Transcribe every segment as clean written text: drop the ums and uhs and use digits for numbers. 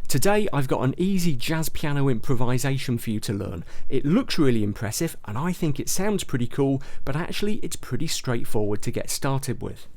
Today I've got an easy jazz piano improvisation for you to learn. It looks really impressive and I think it sounds pretty cool, but actually it's pretty straightforward to get started with.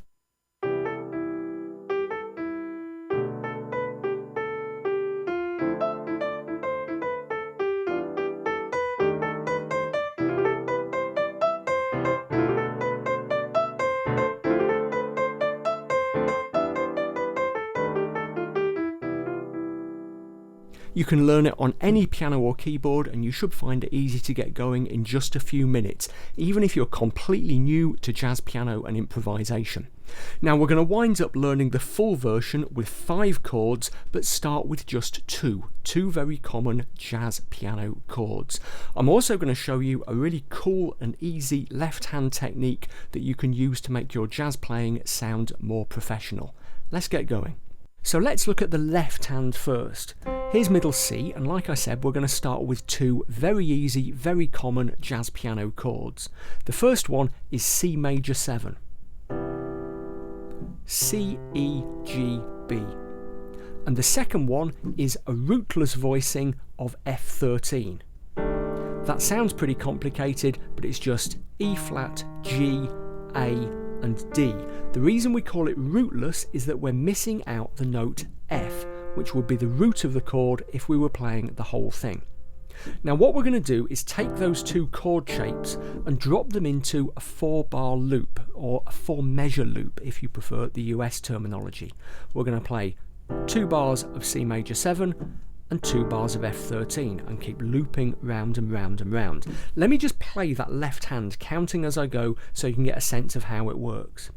You can learn it on any piano or keyboard and you should find it easy to get going in just a few minutes, even if you're completely new to jazz piano and improvisation. Now we're going to wind up learning the full version with 5 chords, but start with just two very common jazz piano chords. I'm also going to show you a really cool and easy left hand technique that you can use to make your jazz playing sound more professional. Let's get going. So let's look at the left hand first. Here's middle C, and like I said, we're going to start with 2 very easy, very common jazz piano chords. The first one is C major 7. C, E, G, B. And the second one is a rootless voicing of F13. That sounds pretty complicated, but it's just E flat, G, A, and D. The reason we call it rootless is that we're missing out the note F, which would be the root of the chord if we were playing the whole thing. Now what we're going to do is take those 2 chord shapes and drop them into a 4-bar loop, or a 4-measure loop if you prefer the US terminology. We're going to play 2 bars of C major 7 and 2 bars of F13 and keep looping round and round and round. Let me just play that left hand, counting as I go, so you can get a sense of how it works.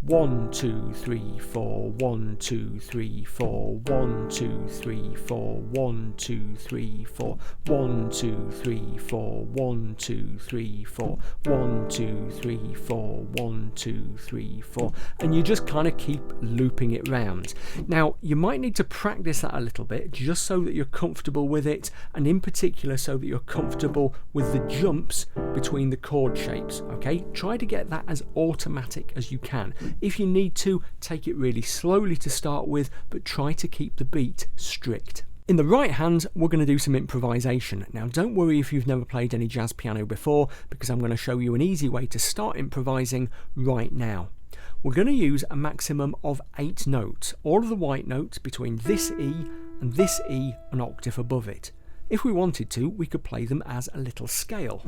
1, 2, 3, 4, 1, 2, 3, 4, 1, 2, 3, 4, 1, 2, 3, 4, 1, 2, 3, 4, 1, 2, 3, 4, 1, 2, 3, 4, 1, 2, 3, 4, and you just kind of keep looping it round. Now you might need to practice that a little bit just so that you're comfortable with it, and in particular so that you're comfortable with the jumps between the chord shapes. Okay, try to get that as automatic as you can. If you need to, take it really slowly to start with, but try to keep the beat strict. In the right hand, we're going to do some improvisation. Now don't worry if you've never played any jazz piano before, because I'm going to show you an easy way to start improvising right now. We're going to use a maximum of 8 notes, all of the white notes between this E and this E an octave above it. If we wanted to, we could play them as a little scale.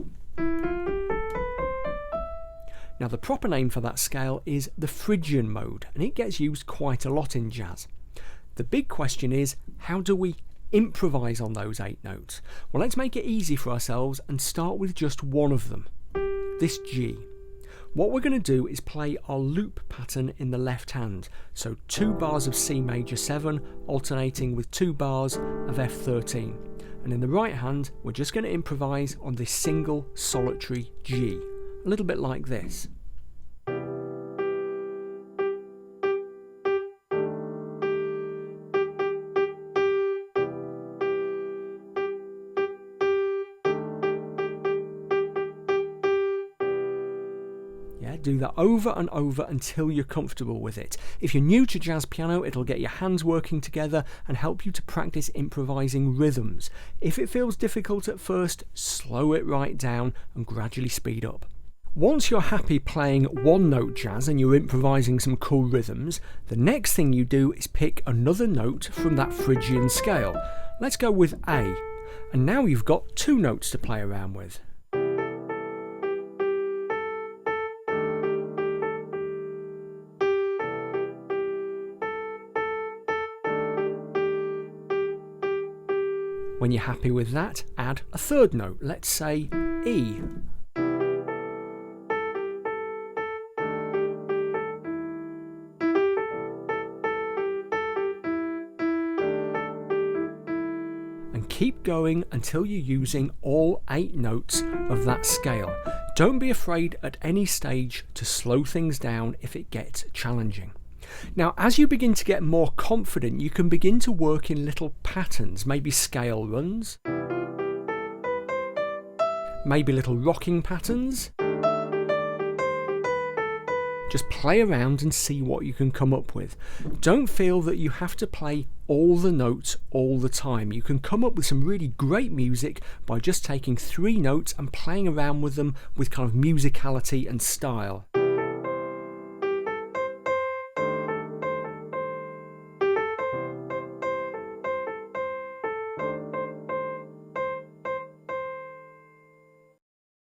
Now the proper name for that scale is the Phrygian mode, and it gets used quite a lot in jazz. The big question is, how do we improvise on those 8 notes? Well, let's make it easy for ourselves and start with just one of them, this G. What we're going to do is play our loop pattern in the left hand, so 2 bars of C major 7 alternating with 2 bars of F13. And in the right hand, we're just going to improvise on this single solitary G. A little bit like this. Do that over and over until you're comfortable with it. If you're new to jazz piano, it'll get your hands working together and help you to practice improvising rhythms. If it feels difficult at first, slow it right down and gradually speed up. Once you're happy playing one note jazz and you're improvising some cool rhythms, the next thing you do is pick another note from that Phrygian scale. Let's go with A, and now you've got 2 notes to play around with. When you're happy with that, add a 3rd note, let's say E. And keep going until you're using all 8 notes of that scale. Don't be afraid at any stage to slow things down if it gets challenging. Now, as you begin to get more confident, you can begin to work in little patterns, maybe scale runs, maybe little rocking patterns. Just play around and see what you can come up with. Don't feel that you have to play all the notes all the time. You can come up with some really great music by just taking 3 notes and playing around with them with kind of musicality and style.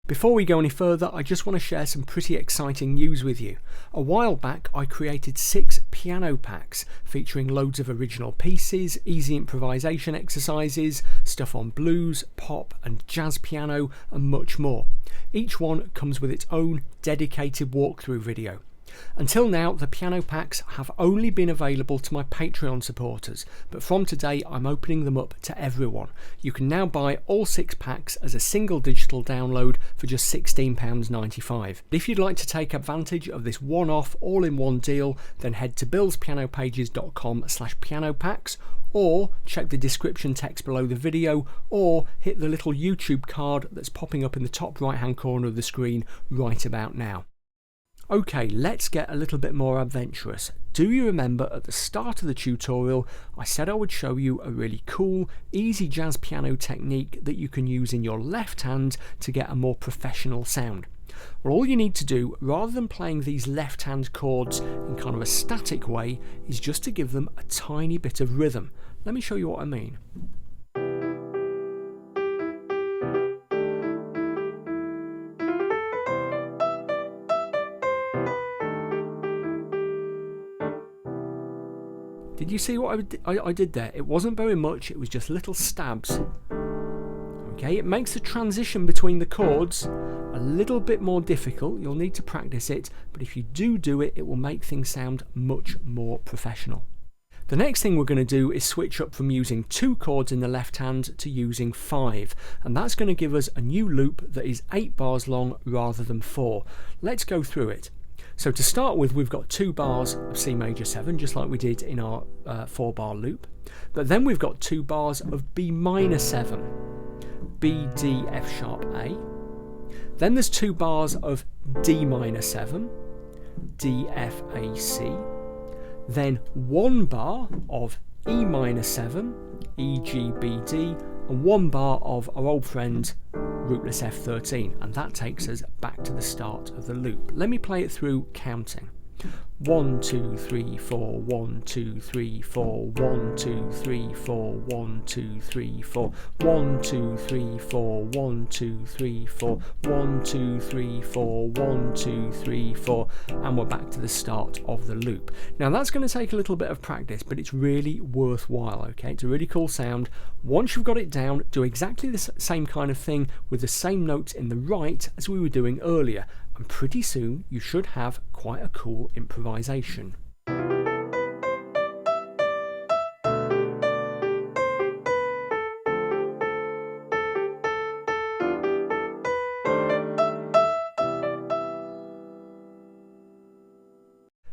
Before we go any further, I just want to share some pretty exciting news with you. A while back I created 6 piano packs featuring loads of original pieces, easy improvisation exercises, stuff on blues, pop and jazz piano and much more. Each one comes with its own dedicated walkthrough video. Until now, the piano packs have only been available to my Patreon supporters, but from today I'm opening them up to everyone. You can now buy all 6 packs as a single digital download for just £16.95. If you'd like to take advantage of this one-off, all-in-one deal, then head to billspianopages.com/pianopacks, or check the description text below the video, or hit the little YouTube card that's popping up in the top right hand corner of the screen right about now. Okay, let's get a little bit more adventurous. Do you remember at the start of the tutorial I said I would show you a really cool, easy jazz piano technique that you can use in your left hand to get a more professional sound? Well, all you need to do, rather than playing these left hand chords in kind of a static way, is just to give them a tiny bit of rhythm. Let me show you what I mean. Did you see what I did there? It wasn't very much, it was just little stabs. Okay, it makes the transition between the chords a little bit more difficult. You'll need to practice it, but if you do it, it will make things sound much more professional. The next thing we're going to do is switch up from using 2 chords in the left hand to using 5, and that's going to give us a new loop that is 8 bars long rather than 4. Let's go through it. So to start with, we've got 2 bars of C major 7, just like we did in our 4-bar loop. But then we've got 2 bars of B minor 7, B, D, F sharp, A. Then there's 2 bars of D minor 7, D, F, A, C. Then 1 bar of E minor 7, E, G, B, D, and 1 bar of our old friend rootless F13, and that takes us back to the start of the loop. Let me play it through counting. 1, 2, 3, 4, 1, 2, 3, 4, 1, 2, 3, 4, 1, 2, 3, 4, 1, 2, 3, 4, 1, 2, 3, 4, 1, 2, 3, 4, 1, 2, 3, 4, and we're back to the start of the loop. Now that's going to take a little bit of practice, but it's really worthwhile, okay? It's a really cool sound. Once you've got it down, do exactly the same kind of thing with the same notes in the right as we were doing earlier, and pretty soon you should have quite a cool improvisation.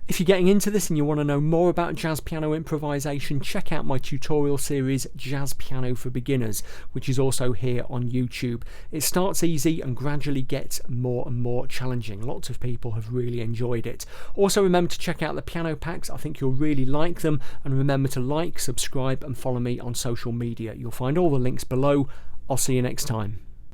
If you're getting into this and you want to know more about jazz piano improvisation, check out my tutorial series Jazz Piano for Beginners, which is also here on YouTube. It starts easy and gradually gets more and more challenging. Lots of people have really enjoyed it. Also remember to check out the piano packs, I think you'll really like them, and remember to like, subscribe and follow me on social media. You'll find all the links below. I'll see you next time.